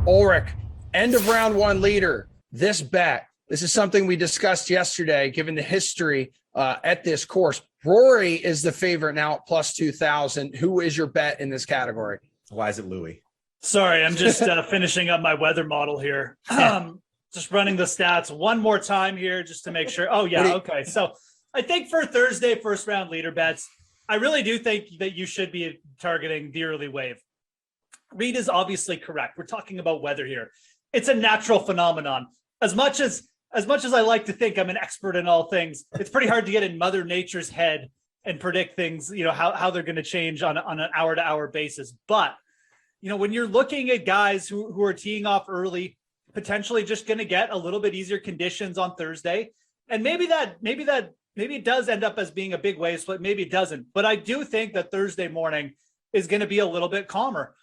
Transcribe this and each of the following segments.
Ulrich, end of round one leader. This bet. This is something we discussed yesterday, given the history at this course. Rory is the favorite now at plus 2,000. Who is your bet in this category? Why is it Louis? Sorry, I'm just finishing up my weather model here. Just running the stats one more time here just to make sure. Oh, yeah. Okay. So I think for Thursday, first round leader bets, I really do think that you should be targeting the early wave. Reid is obviously correct. We're talking about weather here. It's a natural phenomenon. As much as I like to think I'm an expert in all things, it's pretty hard to get in Mother Nature's head and predict things, how they're going to change on an hour-to-hour basis. But, when you're looking at guys who are teeing off early, potentially just going to get a little bit easier conditions on Thursday, and maybe it does end up as being a big wave split. Maybe it doesn't. But I do think that Thursday morning is going to be a little bit calmer.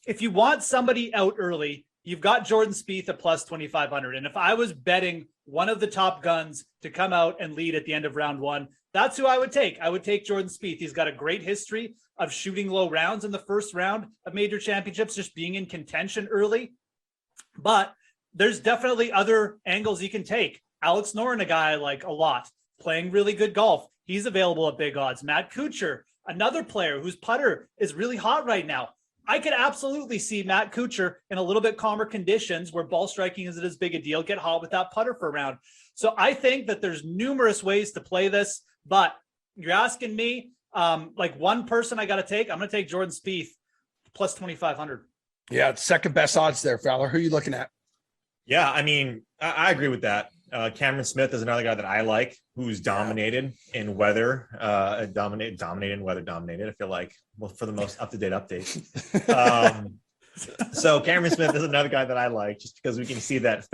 If you want somebody out early, you've got Jordan Spieth at plus 2,500. And if I was betting one of the top guns to come out and lead at the end of round one, that's who I would take. I would take Jordan Spieth. He's got a great history of shooting low rounds in the first round of major championships, just being in contention early. But there's definitely other angles you can take. Alex Noren, a guy I like a lot, playing really good golf. He's available at big odds. Matt Kuchar, another player whose putter is really hot right now. I could absolutely see Matt Kuchar in a little bit calmer conditions where ball striking isn't as big a deal, get hot with that putter for a round. So I think that there's numerous ways to play this, but you're asking me, like one person I got to take, I'm going to take Jordan Spieth plus 2,500. Yeah, it's second best odds there, Fowler. Who are you looking at? Yeah, I mean, I agree with that. Cameron Smith is another guy that I like, who's dominated in weather, dominated in weather. I feel like, well, for the most up-to-date update. So Cameron Smith is another guy that I like, just because we can see that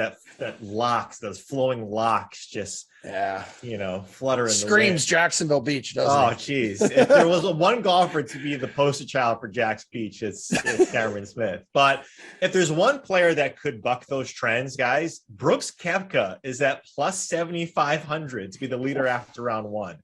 locks, those flowing locks, just flutter in the Screams wind. Jacksonville Beach, doesn't Oh, it? geez. If there was one golfer to be the poster child for Jack's Beach, it's Cameron Smith. But if there's one player that could buck those trends, guys, Brooks Koepka is at plus 7,500 to be the leader after round one.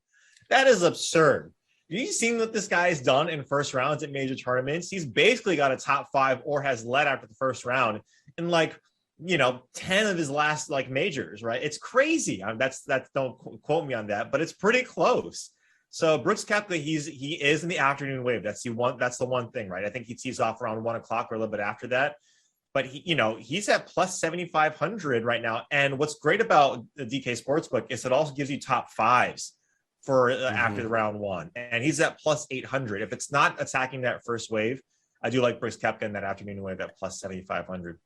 That is absurd. Have you seen what this guy has done in first rounds at major tournaments? He's basically got a top five or has led after the first round in 10 of his last majors, right? It's crazy. That's don't quote me on that, but it's pretty close. So Brooks Koepka, he is in the afternoon wave. That's the one thing, right? I think he tees off around 1 o'clock or a little bit after that. But he's at plus 7,500 right now. And what's great about the DK Sportsbook is it also gives you top fives for after the round one, and he's at plus 800. If it's not attacking that first wave, I do like Brooks Koepka in that afternoon wave at plus 7,500.